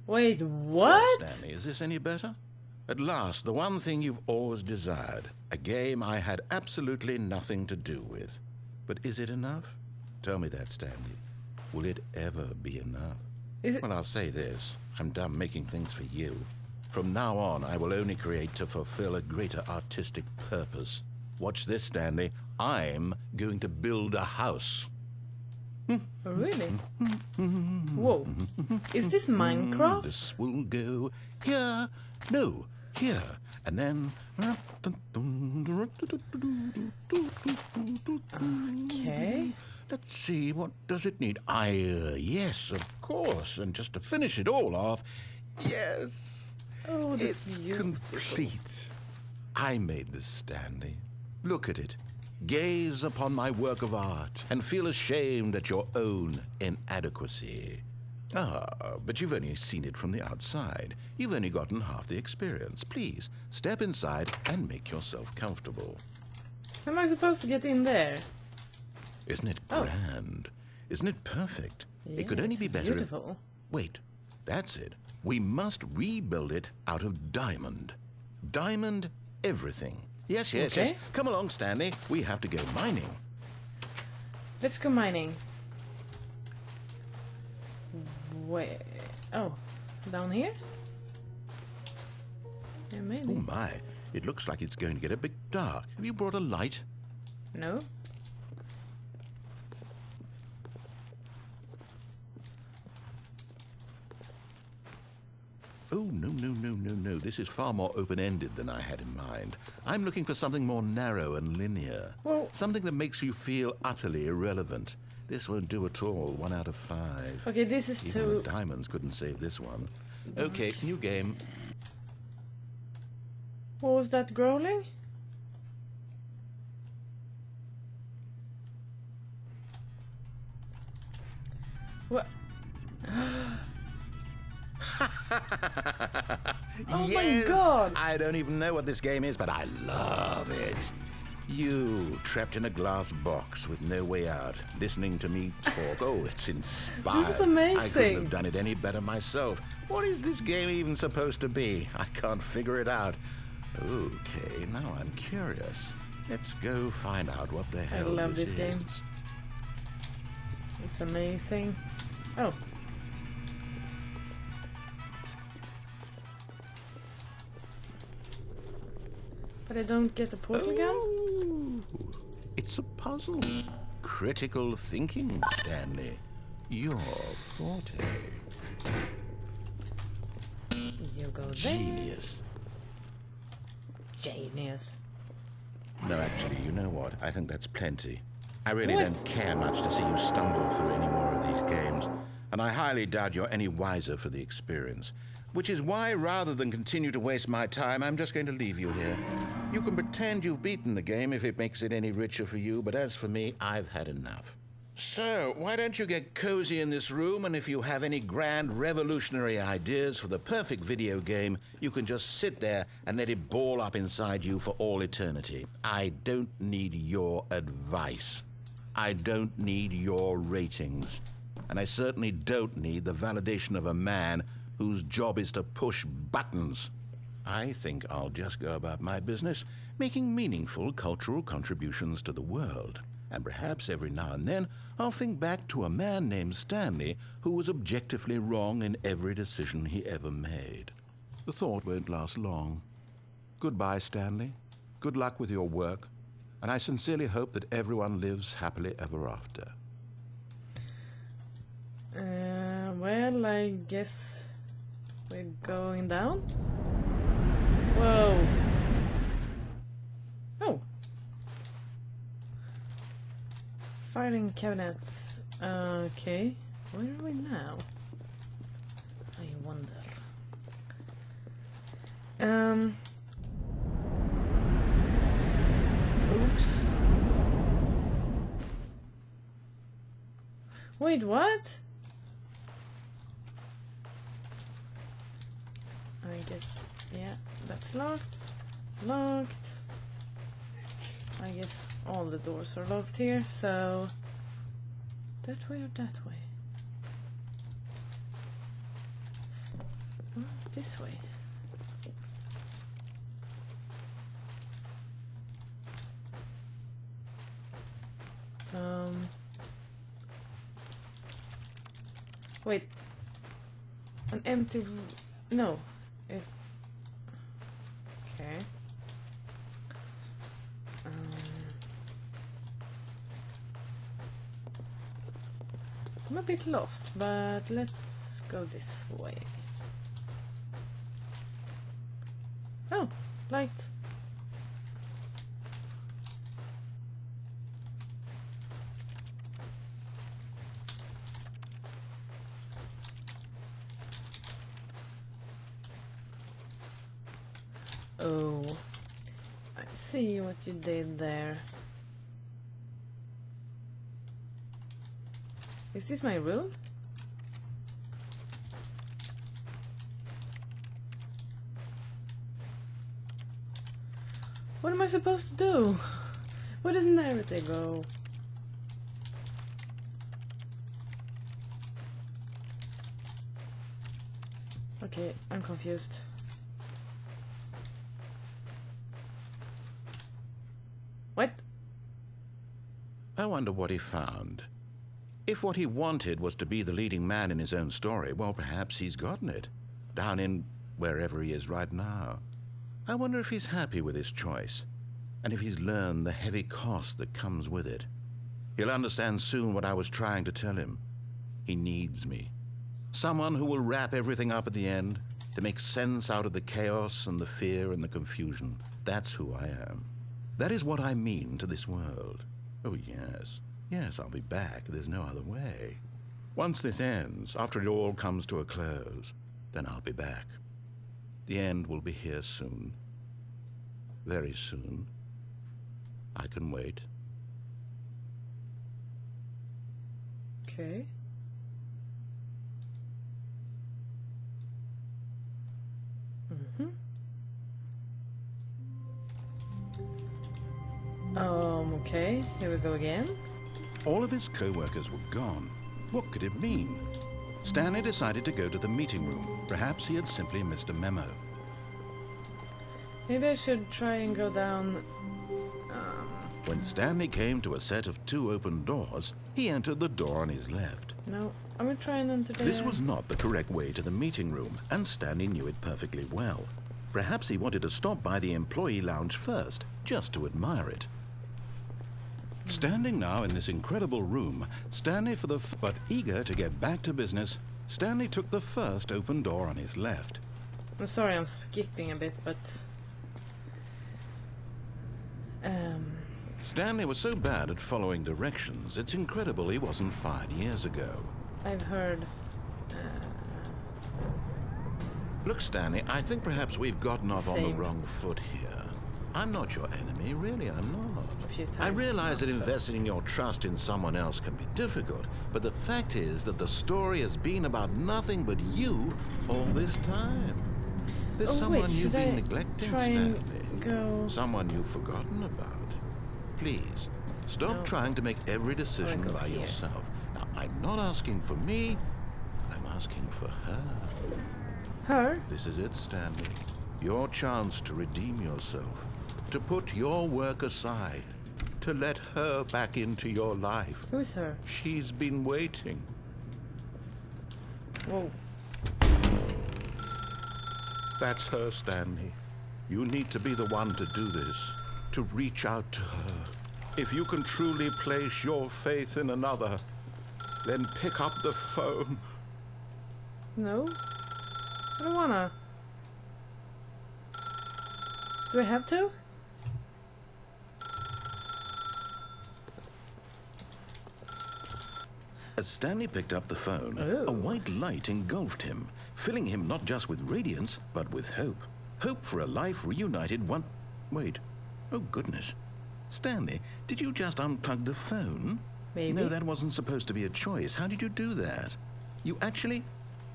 Wait, what? Well, Stanley, is this any better? At last, the one thing you've always desired. A game I had absolutely nothing to do with. But is it enough? Tell me that, Stanley. Will it ever be enough? Well, I'll say this. I'm done making things for you. From now on, I will only create to fulfill a greater artistic purpose. Watch this, Stanley. I'm going to build a house. Oh, really? Whoa. Is this Minecraft? This will go here. No, here. And then... Okay. Let's see, what does it need? Yes, of course. And just to finish it all off, yes. Oh, It's that's beautiful. complete. I made this, Stanley. Look at it. Gaze upon my work of art and feel ashamed at your own inadequacy. But you've only seen it from the outside. You've only gotten half the experience. Please, step inside and make yourself comfortable. How am I supposed to get in there? Isn't it grand? Isn't it perfect? Yeah, It could only it's be better beautiful. Wait, that's it. We must rebuild it out of diamond. Diamond everything. Yes. Okay. Come along, Stanley. We have to go mining. Let's go mining. Wait. Oh, down here? Yeah, maybe. Oh my, it looks like it's going to get a bit dark. Have you brought a light? No? Oh, no. This is far more open-ended than I had in mind. I'm looking for something more narrow and linear. Well- Something that makes you feel utterly irrelevant. This won't do at all. 1 out of 5. Okay, this is Even too... the diamonds couldn't save this one. Okay, new game. What was that growling? What? Oh Yes! my god! I don't even know what this game is, but I love it. You, trapped in a glass box with no way out, listening to me talk. Oh, it's inspired. This is amazing. I couldn't have done it any better myself. What is this game even supposed to be? I can't figure it out. Okay, now I'm curious. Let's go find out what the hell love this is. game. It's amazing. Oh. But I don't get a portal gun? Ooh, it's a puzzle. Critical thinking, Stanley. Your forte. You go there. Genius. Genius. No, actually, you know what? I think that's plenty. I really What? don't care much to see you stumble through any more of these games, and I highly doubt you're any wiser for the experience. Which is why, rather than continue to waste my time, I'm just going to leave you here. You can pretend you've beaten the game if it makes it any richer for you, but as for me, I've had enough. So, why don't you get cozy in this room, and if you have any grand revolutionary ideas for the perfect video game, you can just sit there and let it ball up inside you for all eternity. I don't need your advice. I don't need your ratings. And I certainly don't need the validation of a man whose job is to push buttons. I think I'll just go about my business, making meaningful cultural contributions to the world. And perhaps every now and then I'll think back to a man named Stanley who was objectively wrong in every decision he ever made. The thought won't last long. Goodbye, Stanley. Good luck with your work. And I sincerely hope that everyone lives happily ever after. Well, I guess we're going down. Whoa. Oh. Filing cabinets. Okay. Where are we now? I wonder. Oops. Wait, what? I guess, yeah, that's locked. Locked. I guess all the doors are locked here, so... That way or that way? Oh, this way. Wait. An empty... No. Okay. I'm a bit lost, but let's go this way. Oh, light. Oh, I see what you did there. Is this my room? What am I supposed to do? Where did the narrator go? Okay, I'm confused. What? I wonder what he found. If what he wanted was to be the leading man in his own story, well, perhaps he's gotten it. Down in wherever he is right now. I wonder if he's happy with his choice, and if he's learned the heavy cost that comes with it. He'll understand soon what I was trying to tell him. He needs me. Someone who will wrap everything up at the end, to make sense out of the chaos and the fear and the confusion. That's who I am. That is what I mean to this world. Oh, yes. Yes, I'll be back. There's no other way. Once this ends, after it all comes to a close, then I'll be back. The end will be here soon. Very soon. I can wait. Okay. Okay, here we go again. All of his co-workers were gone. What could it mean? Stanley decided to go to the meeting room. Perhaps he had simply missed a memo. Maybe I should try and go down... When Stanley came to a set of 2 open doors, he entered the door on his left. No, I'm gonna try and enter the... This was not the correct way to the meeting room, and Stanley knew it perfectly well. Perhaps he wanted to stop by the employee lounge first, just to admire it. Standing now in this incredible room, Stanley but eager to get back to business, Stanley took the first open door on his left. I'm sorry, I'm skipping a bit, but... Stanley was so bad at following directions, it's incredible he wasn't fired years ago. I've heard... Look, Stanley, I think perhaps we've gotten off on the wrong foot here. I'm not your enemy, really, I'm not. A few times. I realize that investing your trust in someone else can be difficult, but the fact is that the story has been about nothing but you all this time. There's someone you've been neglecting, Stanley. Someone you've forgotten about. Please, stop trying to make every decision by yourself. Now, I'm not asking for me, I'm asking for her. Her? This is it, Stanley. Your chance to redeem yourself. To put your work aside. To let her back into your life. Who's her? She's been waiting. Whoa. That's her, Stanley. You need to be the one to do this. To reach out to her. If you can truly place your faith in another, then pick up the phone. No? I don't wanna. Do I have to? As Stanley picked up the phone, a white light engulfed him, filling him not just with radiance, but with hope. Hope for a life reunited one... Wait. Oh, goodness. Stanley, did you just unplug the phone? Maybe. No, that wasn't supposed to be a choice. How did you do that? You actually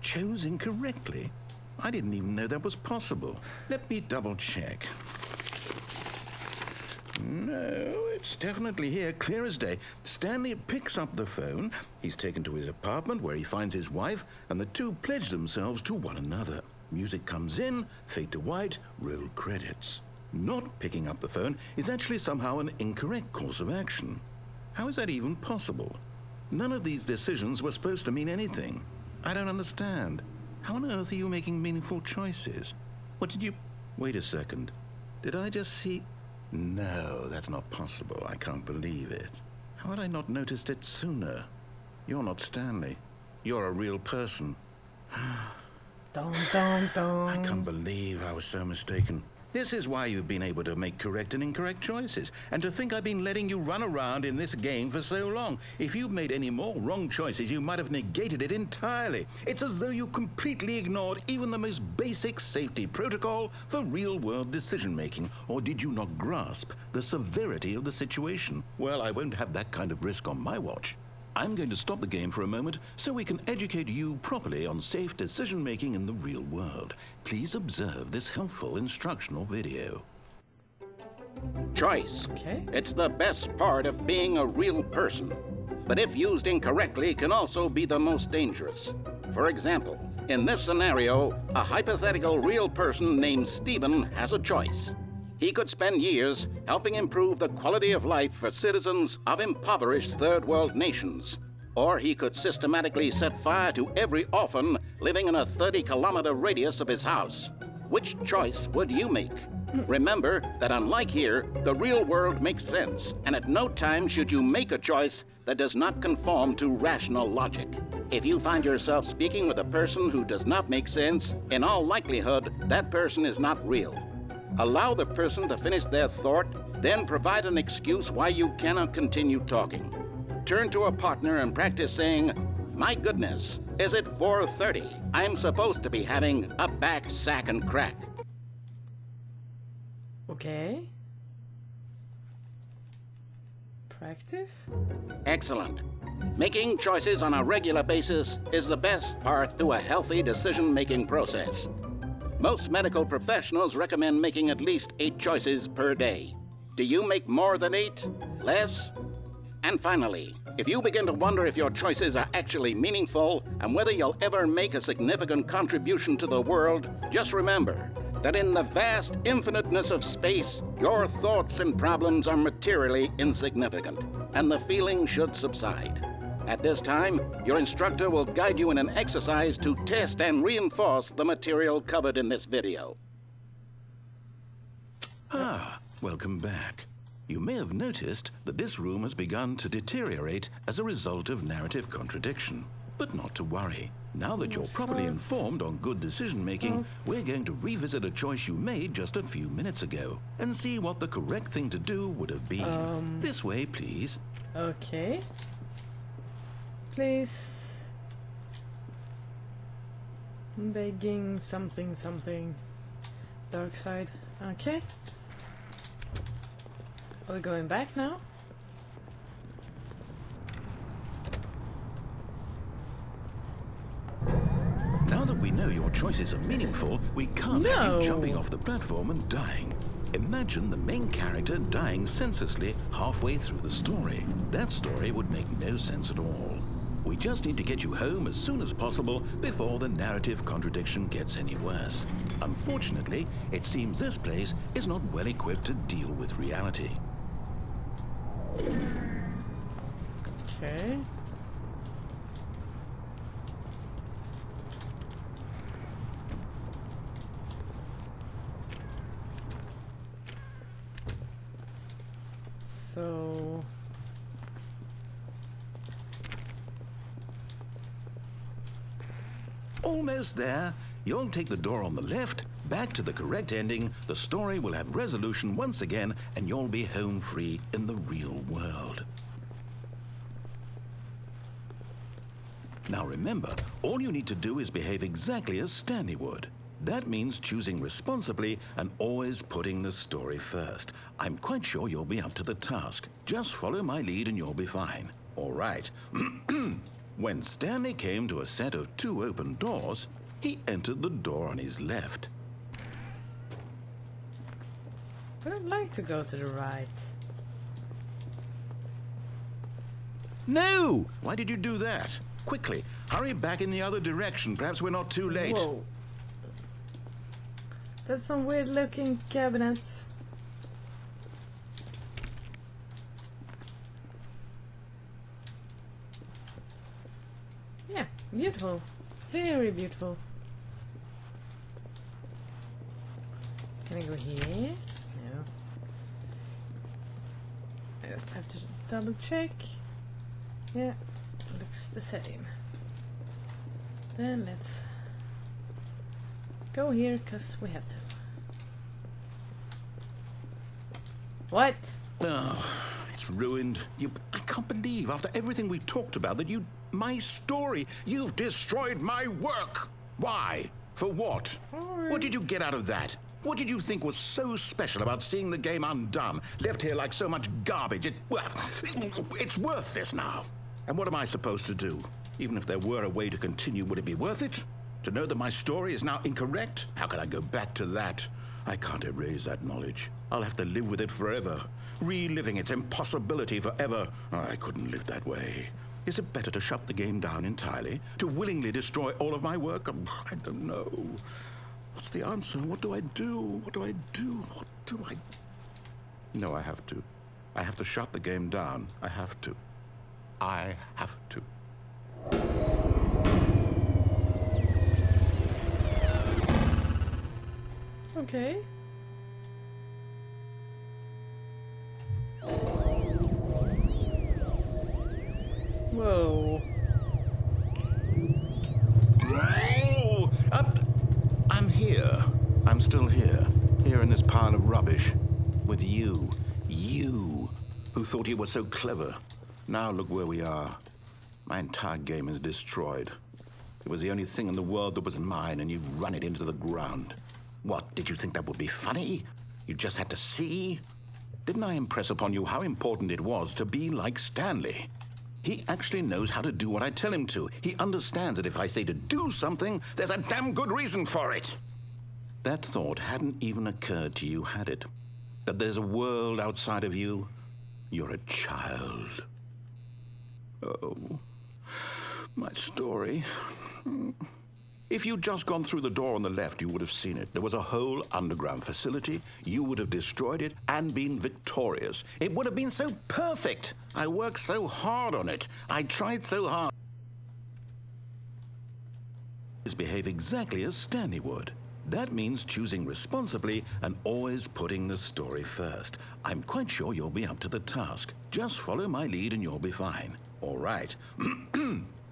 chose incorrectly. I didn't even know that was possible. Let me double check. No, it's definitely here, clear as day. Stanley picks up the phone. He's taken to his apartment where he finds his wife, and the two pledge themselves to one another. Music comes in, fade to white, roll credits. Not picking up the phone is actually somehow an incorrect course of action. How is that even possible? None of these decisions were supposed to mean anything. I don't understand. How on earth are you making meaningful choices? What did you... Wait a second. Did I just see... No, that's not possible. I can't believe it. How had I not noticed it sooner? You're not Stanley. You're a real person. Dun, dun, dun. I can't believe I was so mistaken. This is why you've been able to make correct and incorrect choices. And to think I've been letting you run around in this game for so long. If you'd made any more wrong choices, you might have negated it entirely. It's as though you completely ignored even the most basic safety protocol for real-world decision-making. Or did you not grasp the severity of the situation? Well, I won't have that kind of risk on my watch. I'm going to stop the game for a moment so we can educate you properly on safe decision-making in the real world. Please observe this helpful instructional video. Choice. Okay. It's the best part of being a real person. But if used incorrectly, can also be the most dangerous. For example, in this scenario, a hypothetical real person named Stephen has a choice. He could spend years helping improve the quality of life for citizens of impoverished third world nations. Or he could systematically set fire to every orphan living in a 30-kilometer radius of his house. Which choice would you make? Remember that unlike here, the real world makes sense, and at no time should you make a choice that does not conform to rational logic. If you find yourself speaking with a person who does not make sense, in all likelihood, that person is not real. Allow the person to finish their thought, then provide an excuse why you cannot continue talking. Turn to a partner and practice saying, "My goodness, is it 4:30? I'm supposed to be having a back, sack, and crack." Okay. Practice? Excellent. Making choices on a regular basis is the best part to a healthy decision-making process. Most medical professionals recommend making at least 8 choices per day. Do you make more than 8? Less? And finally, if you begin to wonder if your choices are actually meaningful and whether you'll ever make a significant contribution to the world, just remember that in the vast infiniteness of space, your thoughts and problems are materially insignificant, and the feeling should subside. At this time, your instructor will guide you in an exercise to test and reinforce the material covered in this video. Welcome back. You may have noticed that this room has begun to deteriorate as a result of narrative contradiction. But not to worry. Now that you're properly informed on good decision-making, we're going to revisit a choice you made just a few minutes ago and see what the correct thing to do would have been. This way, please. Okay. Please. Begging something something. Dark side. Okay. Are we going back now? Now that we know your choices are meaningful, we can't have you jumping off the platform and dying. Imagine the main character dying senselessly halfway through the story. That story would make no sense at all. We just need to get you home as soon as possible before the narrative contradiction gets any worse. Unfortunately, it seems this place is not well equipped to deal with reality. Okay. So... Almost there. You'll take the door on the left, back to the correct ending, the story will have resolution once again, and you'll be home free in the real world. Now remember, all you need to do is behave exactly as Stanley would. That means choosing responsibly and always putting the story first. I'm quite sure you'll be up to the task. Just follow my lead and you'll be fine. All right. When Stanley came to a set of 2 open doors, he entered the door on his left. But I'd like to go to the right. No! Why did you do that? Quickly, hurry back in the other direction. Perhaps we're not too late. Whoa. That's some weird looking cabinets. Yeah, beautiful. Very beautiful. Can I go here? No. I just have to double check. Yeah, looks the same. Then let's go here, because we have to. What? Oh, it's ruined. I can't believe, after everything we talked about, that my story, you've destroyed my work. Why? For what? What did you get out of that? What did you think was so special about seeing the game undone, left here like so much garbage? It's worthless now. And what am I supposed to do? Even if there were a way to continue, would it be worth it? To know that my story is now incorrect? How can I go back to that? I can't erase that knowledge. I'll have to live with it forever, reliving its impossibility forever. I couldn't live that way. Is it better to shut the game down entirely? To willingly destroy all of my work? I don't know. What's the answer? What do I do? What do I do? What do I... No, I have to. I have to shut the game down. I have to. I have to. Okay. Whoa. Oh! I'm here. I'm still here. Here in this pile of rubbish. With you. You, who thought you were so clever. Now look where we are. My entire game is destroyed. It was the only thing in the world that was mine, and you've run it into the ground. What, did you think that would be funny? You just had to see? Didn't I impress upon you how important it was to be like Stanley? He actually knows how to do what I tell him to. He understands that if I say to do something, there's a damn good reason for it. That thought hadn't even occurred to you, had it? That there's a world outside of you? You're a child. Oh, my story. If you'd just gone through the door on the left, you would have seen it. There was a whole underground facility. You would have destroyed it and been victorious. It would have been so perfect. I worked so hard on it. I tried so hard. Behave exactly as Stanley would. That means choosing responsibly and always putting the story first. I'm quite sure you'll be up to the task. Just follow my lead and you'll be fine. All right.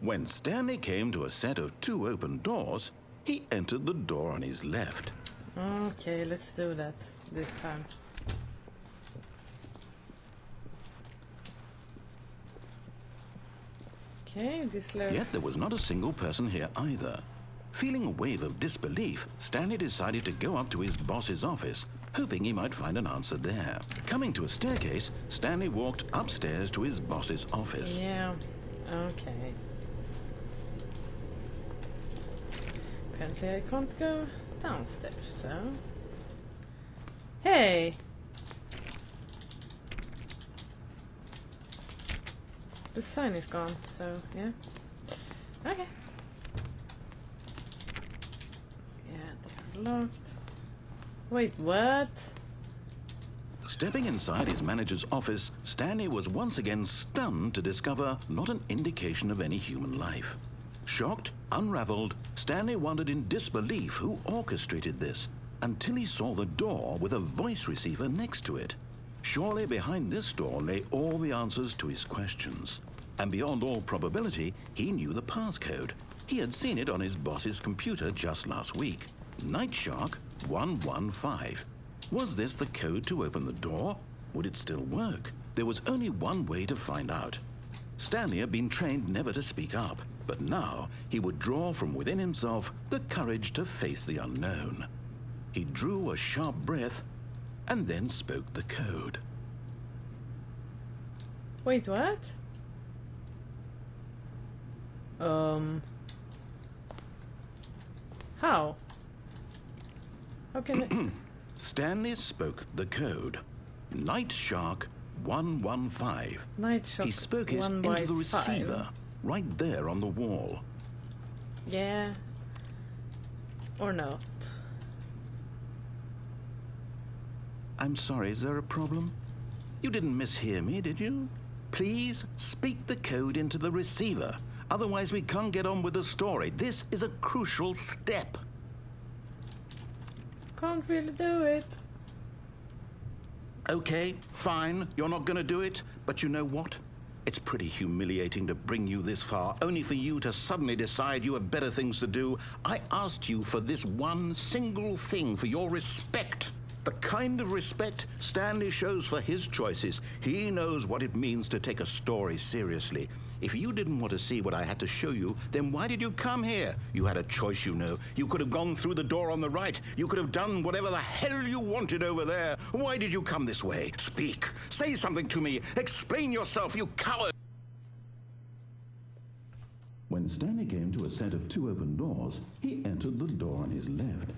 When Stanley came to a set of 2 open doors, he entered the door on his left. Okay, let's do that this time. Okay, this looks... Yet there was not a single person here either. Feeling a wave of disbelief, Stanley decided to go up to his boss's office, hoping he might find an answer there. Coming to a staircase, Stanley walked upstairs to his boss's office. Yeah, okay. Apparently I can't go downstairs, so... Hey! The sign is gone, so yeah. Okay. Yeah, they're locked. Wait, what? Stepping inside his manager's office, Stanley was once again stunned to discover not an indication of any human life. Shocked, unraveled, Stanley wondered in disbelief who orchestrated this, until he saw the door with a voice receiver next to it. Surely behind this door lay all the answers to his questions. And beyond all probability, he knew the passcode. He had seen it on his boss's computer just last week. Nightshark 115. Was this the code to open the door? Would it still work? There was only one way to find out. Stanley had been trained never to speak up, but now he would draw from within himself the courage to face the unknown. He drew a sharp breath and then spoke the code. Wait, what? How? How can it... Stanley spoke the code. Nightshark 115. Nightshark He spoke it 115. into the receiver, right there on the wall. Yeah. Or not. I'm sorry, is there a problem? You didn't mishear me, did you? Please speak the code into the receiver. Otherwise, we can't get on with the story. This is a crucial step. Can't really do it. Okay, fine, you're not going to do it, but you know what? It's pretty humiliating to bring you this far, only for you to suddenly decide you have better things to do. I asked you for this one single thing, for your respect. The kind of respect Stanley shows for his choices. He knows what it means to take a story seriously. If you didn't want to see what I had to show you, then why did you come here? You had a choice, you know. You could have gone through the door on the right. You could have done whatever the hell you wanted over there. Why did you come this way? Speak. Say something to me. Explain yourself, you coward. When Stanley came to a set of 2 open doors, he entered the door on his left.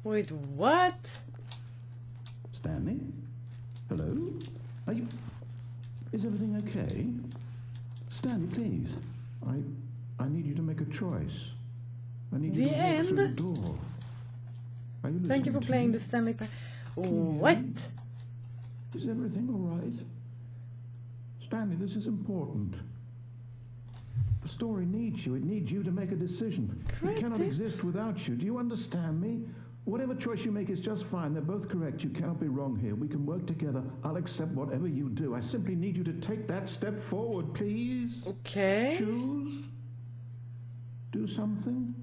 Wait, what? Stanley? Hello? Are you... Is everything okay? Stanley, please. I need you to make a choice. I need you to walk through the door. Are you listening? Thank you for playing the Stanley Parable. What? Is everything all right? Stanley, this is important. The story needs you. It needs you to make a decision. It cannot exist without you. Do you understand me? Whatever choice you make is just fine. They're both correct. You cannot be wrong here. We can work together. I'll accept whatever you do. I simply need you to take that step forward, please. Okay. Choose. Do something.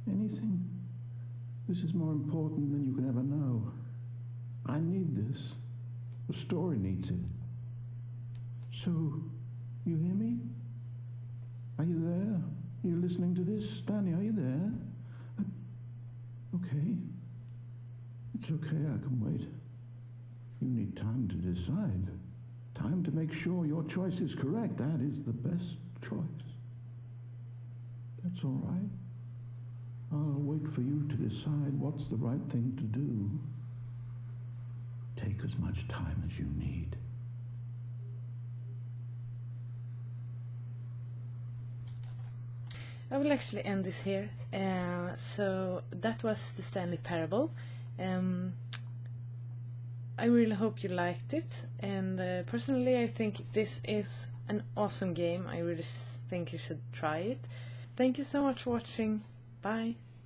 Anything. This is more important than you can ever know. I need this. The story needs it. So, you hear me? Are you there? Are you listening to this? Stanley, are you there? Okay. It's okay, I can wait. You need time to decide. Time to make sure your choice is correct. That is the best choice. That's all right. I'll wait for you to decide what's the right thing to do. Take as much time as you need. I will actually end this here. So that was the Stanley Parable. I really hope you liked it, and personally I think this is an awesome game. I really think you should try it. Thank you so much for watching. Bye.